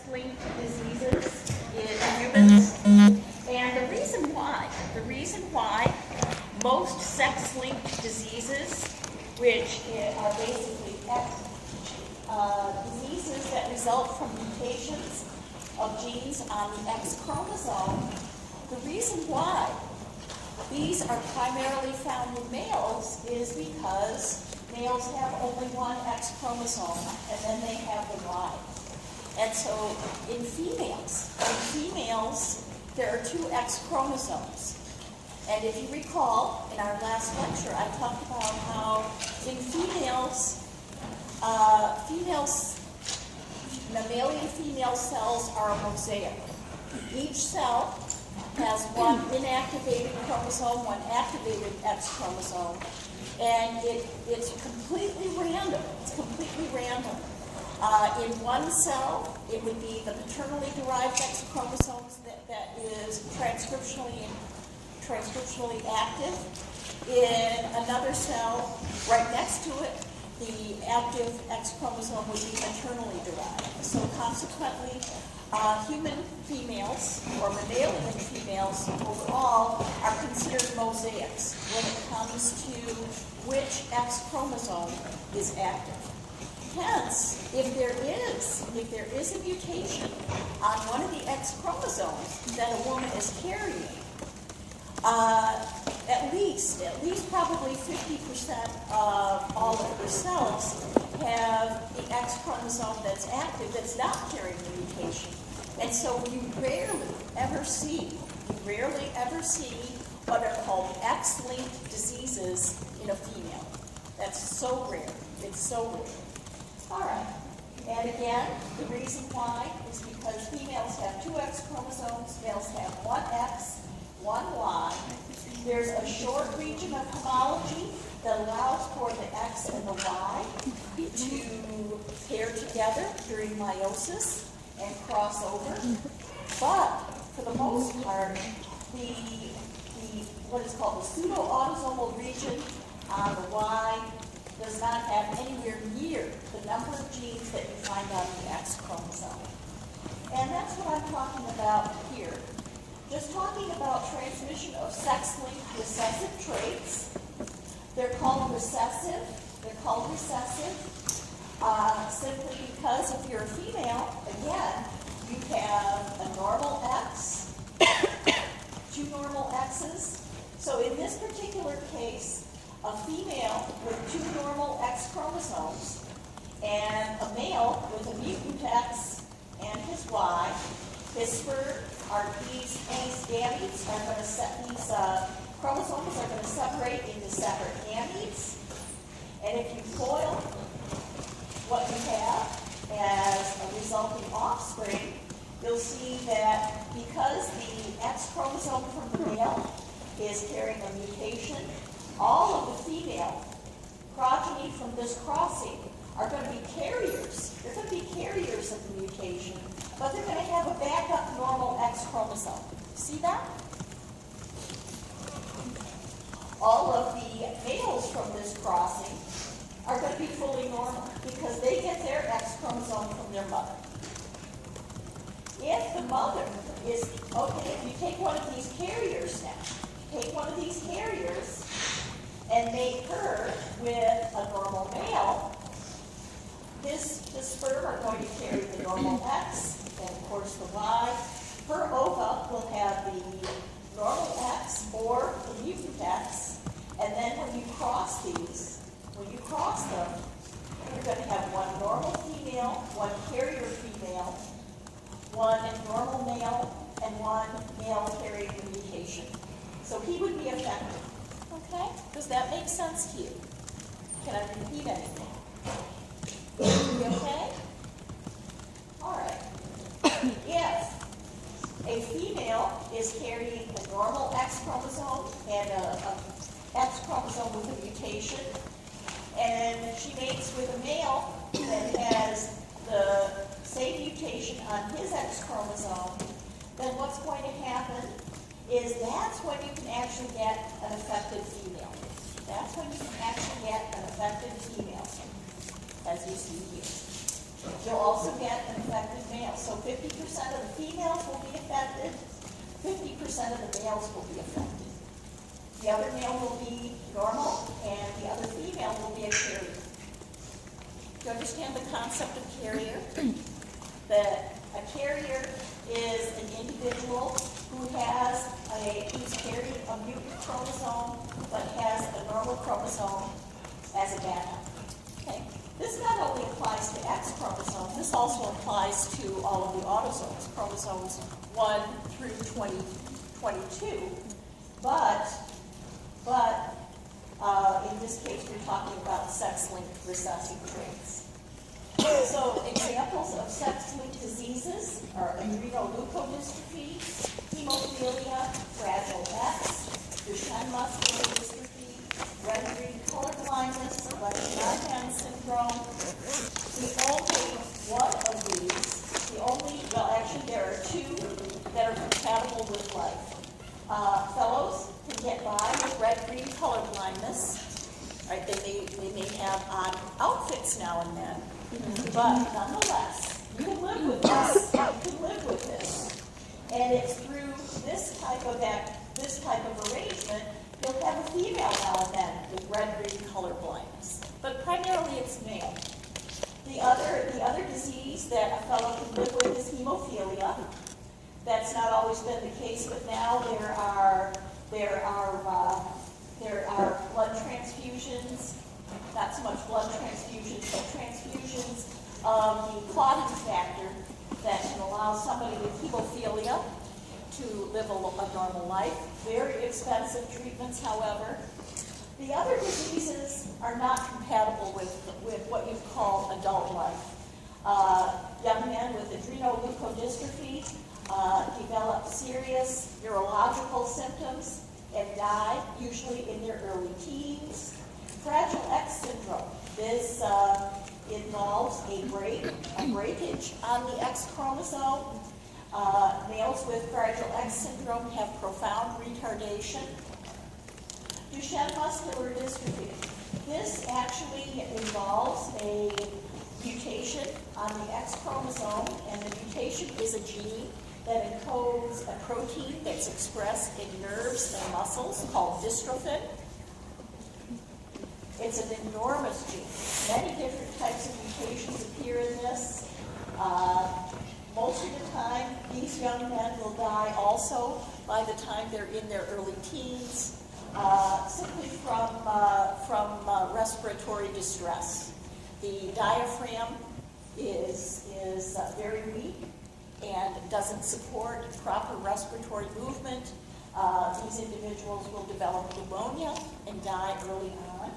sex-linked diseases in humans. And the reason why most sex-linked diseases, which are basically diseases that result from mutations of genes on the X chromosome, the reason why these are primarily found in males is because males have only one X chromosome, and then they have the Y. And so in females, there are two X chromosomes. And if you recall, in our last lecture, I talked about how in females, mammalian female cells are a mosaic. Each cell has one inactivated chromosome, one activated X chromosome, and it's completely random. It's completely random. In one cell, it would be the paternally derived X chromosomes that is transcriptionally active. In another cell, right next to it, the active X chromosome would be maternally derived. So consequently, human females, or mammalian females overall, are considered mosaics when it comes to which X chromosome is active. Hence, if there is a mutation on one of the X chromosomes that a woman is carrying, at least probably 50% of all of her cells have the X chromosome that's active that's not carrying the mutation. And so you rarely ever see what are called X-linked diseases in a female. That's so rare. It's so rare. All right. And again, the reason why is because females have two X chromosomes, males have one X, one Y. There's a short region of homology that allows for the X and the Y to pair together during meiosis and cross over. But for the most part, the what is called the pseudo-autosomal region on the Y does not have anywhere near the number of genes that you find on the X chromosome. And that's what I'm talking about here. Just talking about transmission of sex-linked recessive traits. They're called recessive. Simply because if you're a female, again, you have a normal X, two normal X's. So in this particular case, a female with two normal X chromosomes and a male with a mutant X and his Y, these gametes are going to these chromosomes are going to separate into separate gametes. And if you FOIL what you have as a resulting offspring, you'll see that because the X chromosome from the male is carrying a mutation, all of the female progeny from this crossing are going to be carriers. They're going to be carriers of the mutation, but they're going to have a backup normal X chromosome. See that? All of the males from this crossing are going to be fully normal because they get their X chromosome from their mother. If the mother is, if you take one of these carriers now, and make her with a normal male, the sperm are going to carry the normal X, and of course the Y. Her ova will have the normal X or the mutant X, and then when you cross them, you're going to have one normal female, one carrier female, one normal male, and one male carrying the mutation. So he would be affected. Okay? Does that make sense to you? Can I repeat anything? You okay? All right. If a female is carrying a normal X chromosome and a X chromosome with a mutation, and she mates with a male that has the same mutation on his X chromosome, then what's going to happen is that's when you can actually get an affected female. As you see here. You'll also get an affected male. So 50% of the males will be affected. The other male will be normal, and the other female will be a carrier. Do you understand the concept of carrier? That a carrier is an individual who's carrying a mutant chromosome, but has a normal chromosome as a backup. Okay? This not only applies to X chromosome, this also applies to all of the autosomes, chromosomes 1 through 22. But in this case, we're talking about sex-linked recessive traits. So examples of sex-linked diseases are adrenoleukodystrophy, hemophilia, Fragile X, Duchenne muscular dystrophy, red-green color blindness, Lesch-Nyhan syndrome. The only one of these, actually there are two that are compatible with life. Fellows can get by with red-green color blindness. Right? They may have odd outfits now and then, but nonetheless, you can live with this. You can live with this, and it's through this type of arrangement you'll have a female now and then with red-green color blindness, but primarily it's male. The other disease that a fellow can live with is hemophilia. That's not always been the case, but now there are blood transfusions, not so much blood transfusions, but transfusions of the clotting factor that can allow somebody with hemophilia to live a normal life. Very expensive treatments, however. The other diseases are not compatible with what you call adult life. Young men with adrenoleukodystrophy develop serious neurological symptoms and die, usually in their early teens. Fragile X syndrome. This involves a breakage on the X chromosome. Males with Fragile X syndrome have profound retardation. Duchenne muscular dystrophy. This actually involves a mutation on the X chromosome, and the mutation is a gene that encodes a protein that's expressed in nerves and muscles called dystrophin. It's an enormous gene. Many different types of mutations appear in this. Most of the time, these young men will die also by the time they're in their early teens, simply from respiratory distress. The diaphragm is very weak and doesn't support proper respiratory movement. These individuals will develop pneumonia and die early on.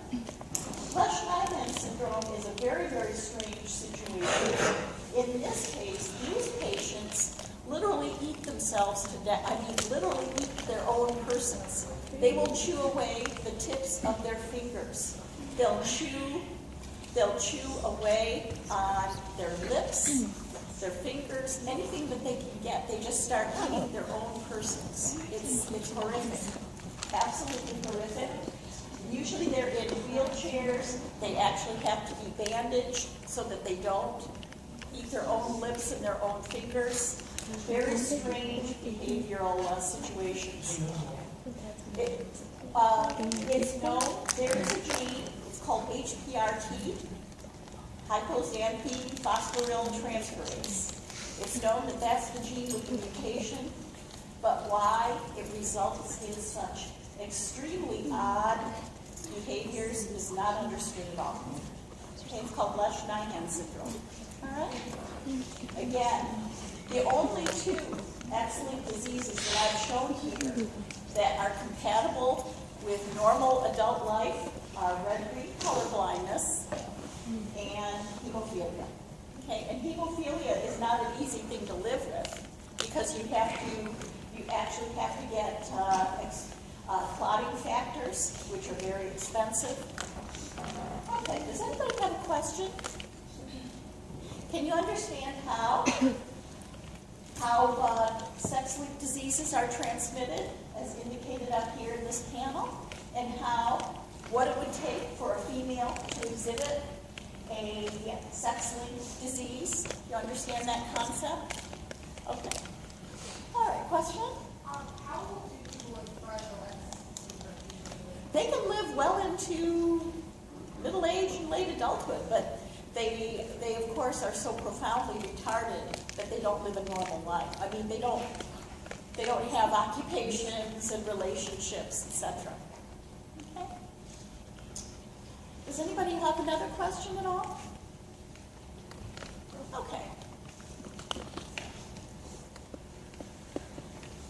Lesch-Nyhan syndrome is a very, very strange situation. In this case, these patients literally eat themselves to death. I mean, literally eat their own persons. They will chew away the tips of their fingers. They'll chew away on their lips, their fingers, anything that they can get. They just start eating their own persons. It's horrific, absolutely horrific. Usually they're in wheelchairs. They actually have to be bandaged so that they don't eat their own lips and their own fingers. Very strange behavioral situations. It's known, there is a gene, it's called HPRT, hypoxanthine phosphoryltransferase. It's known that that's the gene with the mutation, but why it results in such extremely odd behaviors is not understood at all. Okay, it's called Lesch-Nyhan syndrome. All right? Again, the only two X-linked diseases that I've shown here that are compatible with normal adult life are red-green color blindness and hemophilia. Okay, and hemophilia is not an easy thing to live with because you actually have to get clotting factors, which are very expensive. Okay, does anybody have a question? Can you understand how sex-linked diseases are transmitted, as indicated up here in this panel, and what it would take for a female to exhibit a sex-linked disease? You understand that concept? Okay. All right, question? How old do people with fragile X syndrome usually? They can live well into middle age and late adulthood, but they of course are so profoundly retarded that they don't live a normal life. I mean, they don't have occupations and relationships, etc. Okay. Does anybody have another question at all? Okay.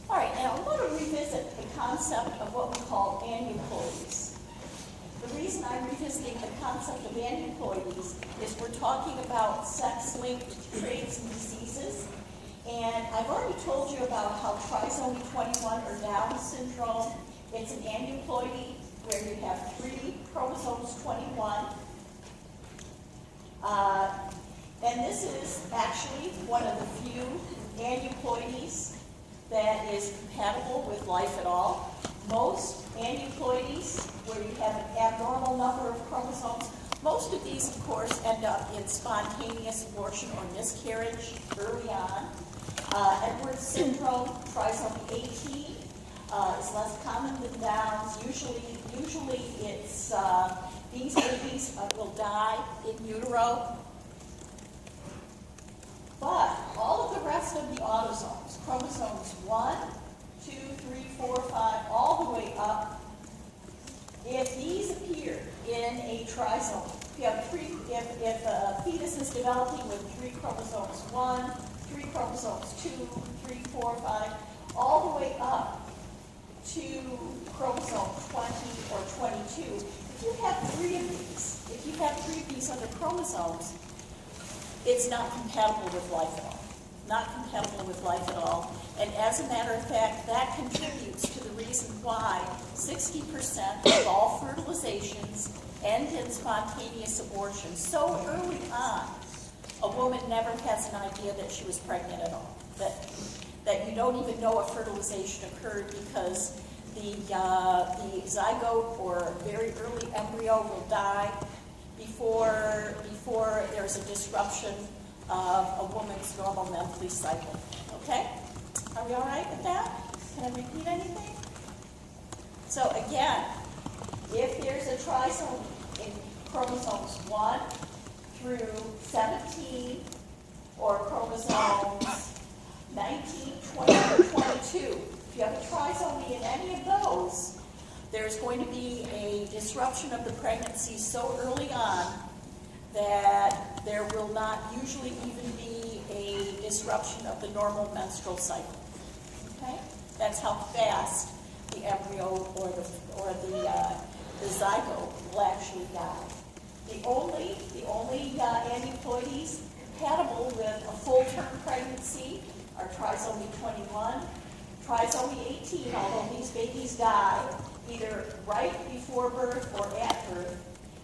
All right, now I'm going to revisit the concept of what we call aneuploidies. The reason I'm revisiting the concept of aneuploidies is we're talking about sex-linked traits and diseases. And I've already told you about how trisomy 21 or Down syndrome, it's an aneuploidy where you have 3 chromosomes 21. And this is actually one of the few aneuploidies that is compatible with life at all. Most aneuploidies, where you have an abnormal number of chromosomes, most of these, of course, end up in spontaneous abortion or miscarriage early on. Edwards syndrome, trisomy 18, is less common than Downs. Usually it's these babies will die in utero. But all of the rest of the autosomes, chromosomes 1, 2, 3, 4, 5, all the way up, if these appear in a trisome, if you have if a fetus is developing with 3 chromosomes 1, 3 chromosomes 2, 3, 4, 5, all the way up to chromosome 20 or 22, if you have 3 of these other chromosomes, it's not compatible with life at all. Not compatible with life at all. And as a matter of fact, that contributes to the reason why 60% of all fertilizations end in spontaneous abortion. So early on, a woman never has an idea that she was pregnant at all. That you don't even know a fertilization occurred because the zygote or very early embryo will die before there's a disruption of a woman's normal monthly cycle. Okay? Are we all right with that? Can I repeat anything? So again, if there's a trisomy in chromosomes 1 through 17, or chromosomes 19, 20, or 22, if you have a trisomy in any of those, there's going to be a disruption of the pregnancy so early on that there will not usually even be a disruption of the normal menstrual cycle. Okay? That's how fast the embryo or the zygote will actually die. The only aneuploidies compatible with a full-term pregnancy are trisomy 21, trisomy 18, although these babies die either right before birth or at birth.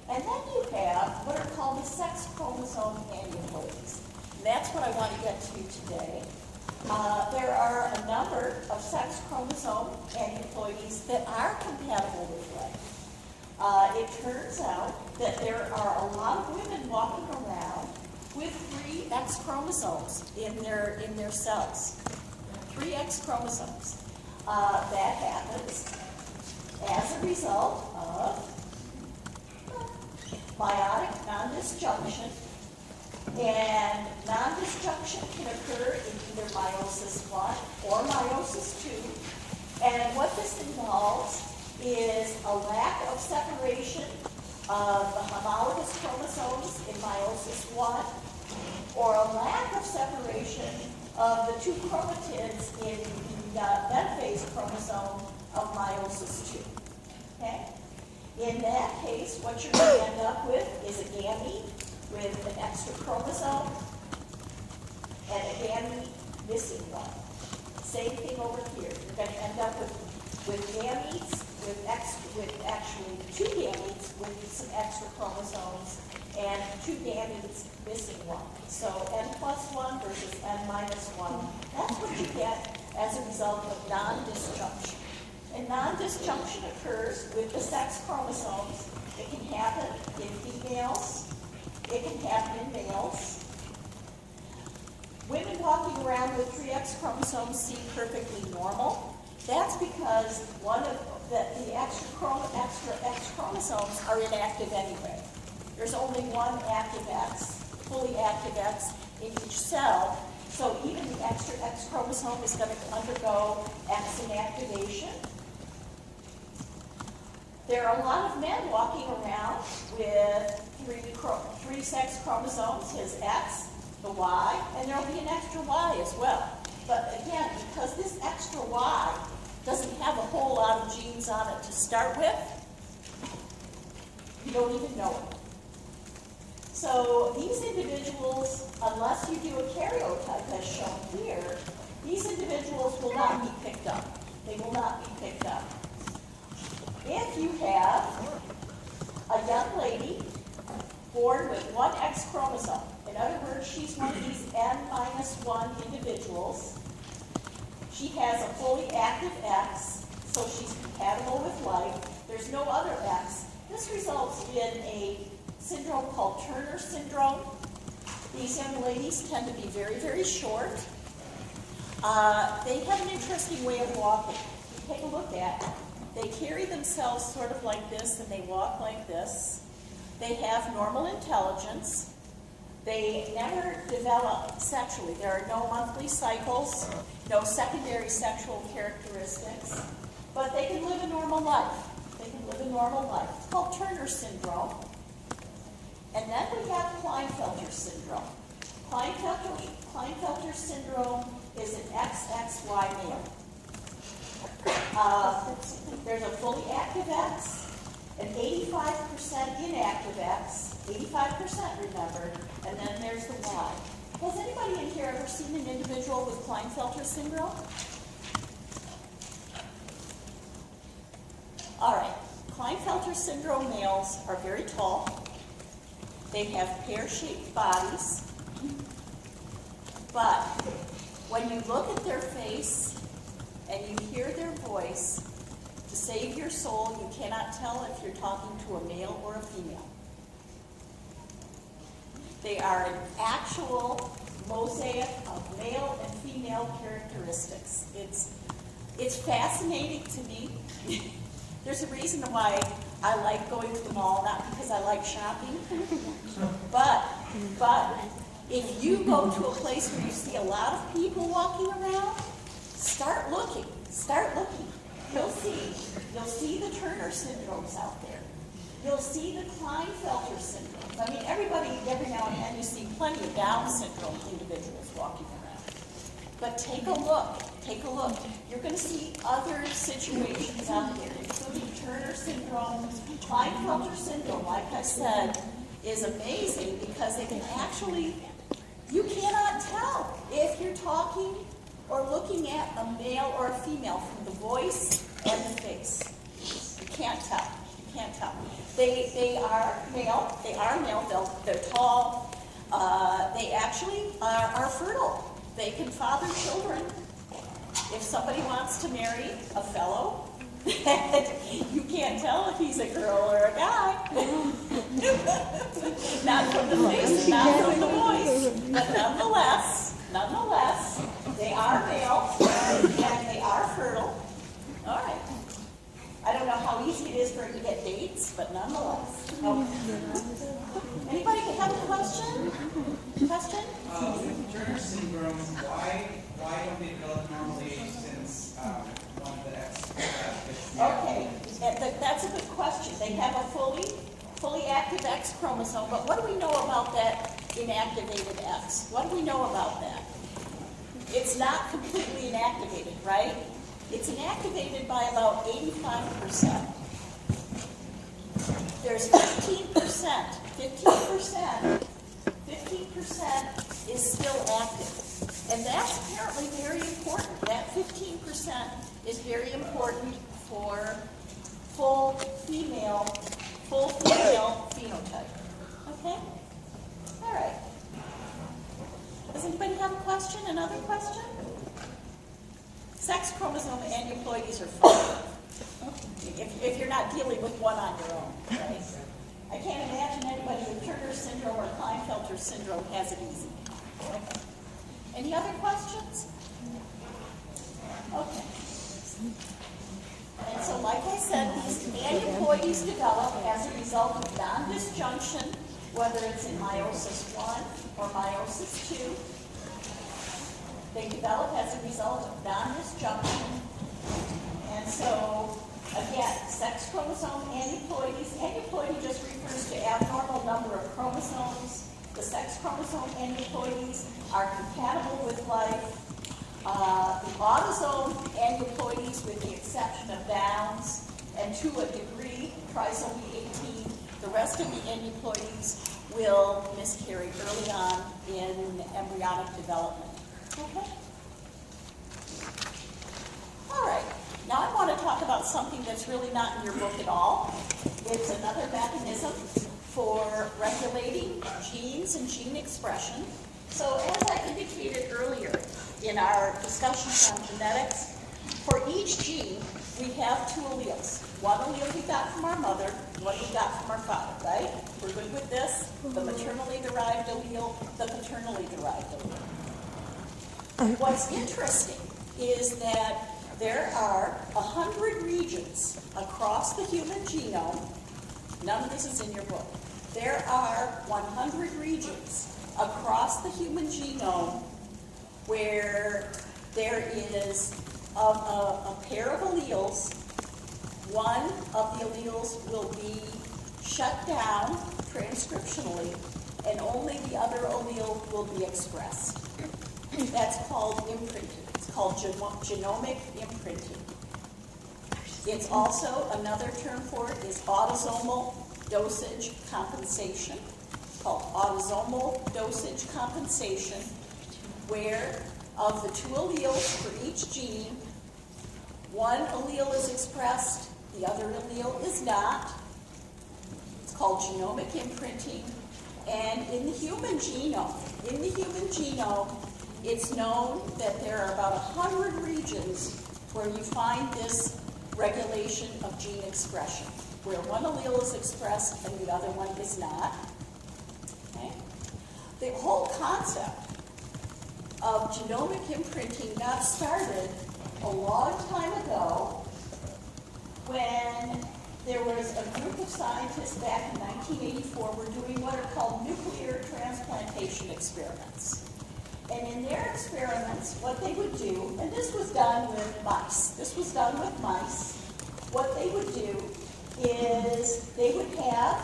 And then you have what are called the sex chromosome aneuploidies. And that's what I want to get to today. There are a number of sex chromosome aneuploidies that are compatible with life. It turns out that there are a lot of women walking around with 3 X chromosomes in their cells. 3 X chromosomes. That happens as a result of meiotic non-disjunction. And non-disjunction can occur in either meiosis 1 or meiosis 2. And what this involves is a lack of separation of the homologous chromosomes in meiosis 1, or a lack of separation of the 2 chromatids in the metaphase chromosome of meiosis 2. Okay? In that case, what you're going to end up with is a gamete with an extra chromosome and a gamete missing one. Same thing over here. You're going to end up with gametes with actually 2 gametes with some extra chromosomes and 2 gametes missing one. So n+1 versus n-1. That's what you get as a result of non-disjunction. And non-disjunction occurs with the sex chromosomes. It can happen in females. It can happen in males. Women walking around with 3 X chromosomes seem perfectly normal. That's because one of the extra X chromosomes are inactive anyway. There's only one active X, fully active X in each cell, so even the extra X chromosome is going to undergo X inactivation. There are a lot of men walking around with three sex chromosomes, his X, the Y, and there'll be an extra Y as well. But again, because this extra Y doesn't have a whole lot of genes on it to start with, you don't even know it. So these individuals, unless you do a karyotype as shown here, these individuals will not be picked up. They will not be picked up. If you have a young lady born with one X chromosome, in other words, she's one of these N-1 individuals, she has a fully active X, so she's compatible with life. There's no other X. This results in a syndrome called Turner syndrome. These young ladies tend to be very, very short. They have an interesting way of walking. Take a look at it. They carry themselves sort of like this, and they walk like this. They have normal intelligence. They never develop sexually. There are no monthly cycles, no secondary sexual characteristics, but they can live a normal life. They can live a normal life. It's called Turner syndrome. And then we have Klinefelter syndrome. Klinefelter syndrome is an XXY male. There's a fully active X, an 85% inactive X, 85% remember, and then there's the Y. Has anybody in here ever seen an individual with Klinefelter syndrome? All right, Klinefelter syndrome males are very tall. They have pear-shaped bodies, but when you look at their face and you hear their voice, to save your soul, you cannot tell if you're talking to a male or a female. They are an actual mosaic of male and female characteristics. It's fascinating to me. There's a reason why I like going to the mall, not because I like shopping, but if you go to a place where you see a lot of people walking around, start looking. You'll see the Turner syndromes out there. You'll see the Klinefelter syndromes. I mean, every now and then you see plenty of Down syndrome individuals walking around. But take a look. You're going to see other situations out there, including Turner syndrome. Klinefelter syndrome, like I said, is amazing because it can actually, you cannot tell if you're talking or looking at a male or a female from the voice and the face. You can't tell. They are male. They're tall. They actually are fertile. They can father children. If somebody wants to marry a fellow, you can't tell if he's a girl or a guy. Not from the face, not from the voice. But nonetheless, they are male and they are fertile. All right. I don't know how easy it is for him to get dates, but nonetheless. Okay. Anybody have a question? With Turner syndrome, why don't they develop normally since one of the X? Okay, that's a good question. They have a fully active X chromosome, but what do we know about that inactivated X? What do we know about that? It's not completely inactivated, right? It's inactivated by about 85%. There's 15%. 15% is still active. And that's apparently very important. That 15% is very important for full female phenotype. Okay? All right. Does anybody have a question? Another question? Sex chromosome aneuploidies are fun. If you're not dealing with one on your own, right? I can't imagine anybody with Turner syndrome or Klinefelter syndrome has it easy. Okay. Any other questions? Okay. And so, like I said, these aneuploidies develop as a result of non-disjunction, whether it's in meiosis 1 or meiosis 2. They develop as a result of non-disjunction. And so, again, sex chromosome aneuploidies. Aneuploidy just refers to abnormal number of chromosomes. The sex chromosome aneuploidies are compatible with life. The autosome aneuploidies, with the exception of Downs, and to a degree, trisomy 18, the rest of the aneuploidies will miscarry early on in embryonic development. Okay? All right. Now I want to talk about something that's really not in your book at all. It's another mechanism for regulating genes and gene expression. So as I indicated earlier in our discussions on genetics, for each gene we have two alleles. One allele we got from our mother, one we got from our father, right? We're good with this? The maternally derived allele, the paternally derived allele. What's interesting is that there are 100 regions across the human genome. None of this is in your book. There are 100 regions across the human genome where there is a pair of alleles. One of the alleles will be shut down transcriptionally, and only the other allele will be expressed. That's called imprinting. It's called genomic imprinting. It's also, another term for it is autosomal dosage compensation. It's called autosomal dosage compensation, where of the two alleles for each gene, one allele is expressed, the other allele is not. It's called genomic imprinting. And in the human genome, it's known that there are about 100 regions where you find this regulation of gene expression, where one allele is expressed and the other one is not. Okay? The whole concept of genomic imprinting got started a long time ago when there was a group of scientists back in 1984 were doing what are called nuclear transplantation experiments. And in their experiments, what they would do, and this was done with mice. What they would do is they would have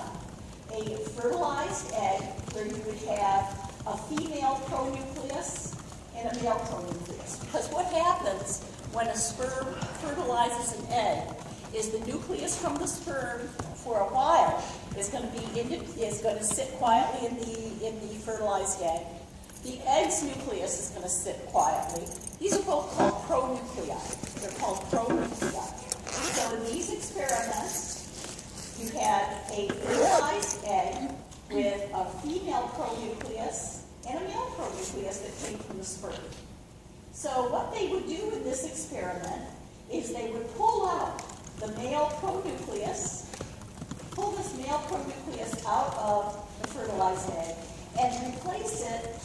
a fertilized egg where you would have a female pronucleus and a male pronucleus. Because what happens when a sperm fertilizes an egg is the nucleus from the sperm for a while is going to sit quietly in the fertilized egg. The egg's nucleus is going to sit quietly. These are both called pronuclei. They're called pronuclei. So in these experiments, you had a fertilized egg with a female pronucleus and a male pronucleus that came from the sperm. So what they would do in this experiment is they would pull out the male pronucleus, pull this male pronucleus out of the fertilized egg, and replace it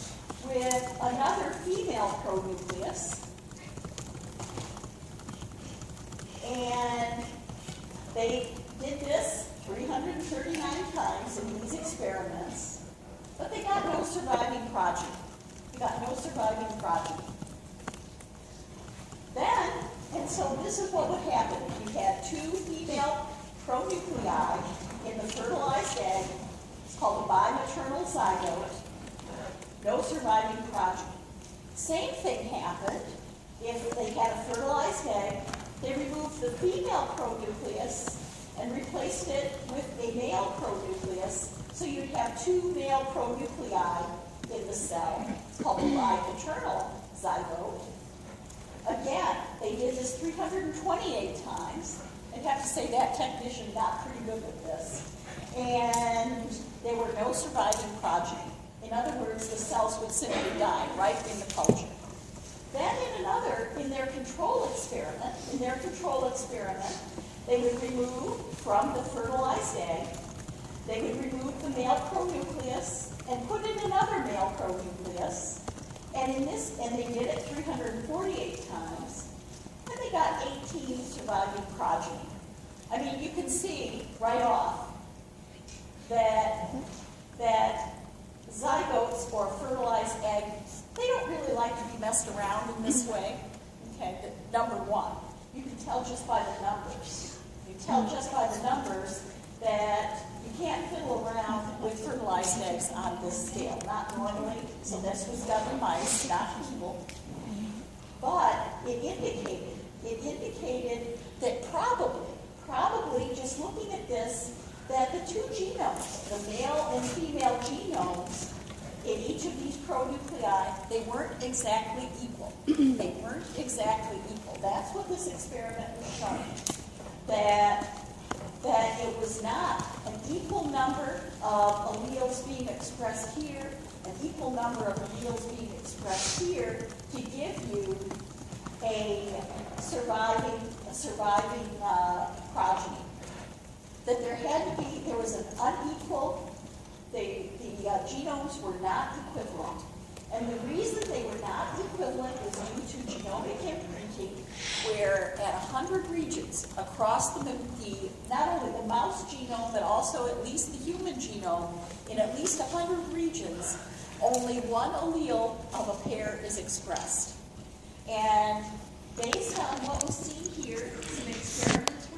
with another female pronucleus. And they did this 339 times in these experiments, but they got no surviving progeny. Then, and so this is what would happen. You had two female pronuclei in the fertilized egg. It's called a bimaternal zygote. No surviving progeny. Same thing happened if they had a fertilized egg. They removed the female pronucleus and replaced it with a male pronucleus, so you'd have two male pronuclei in the cell. It's called a bipaternal zygote. Again, they did this 328 times. I'd have to say that technician got pretty good with this. And there were no surviving progeny. In other words, the cells would simply die right in the culture. Then in their control experiment, they would remove from the fertilized egg, they would remove the male pronucleus and put in another male pronucleus. And they did it 348 times. And they got 18 surviving progeny. I mean, you can see right off that zygotes or fertilized eggs, they don't really like to be messed around in this way. Okay, number one, you can tell just by the numbers. You tell just by the numbers that you can't fiddle around with fertilized eggs on this scale, not normally. So this was done in mice, not people. But it indicated that probably just looking at this, that the two genomes, the male and female genomes in each of these pronuclei, they weren't exactly equal. They weren't exactly equal. That's what this experiment was showing. That it was not an equal number of alleles being expressed here, an equal number of alleles being expressed here to give you a surviving progeny. That there was an unequal, the genomes were not equivalent. And the reason they were not equivalent was due to genomic imprinting, where at 100 regions across not only the mouse genome, but also at least the human genome, in at least 100 regions, only one allele of a pair is expressed. And based on what was seen here, some experiments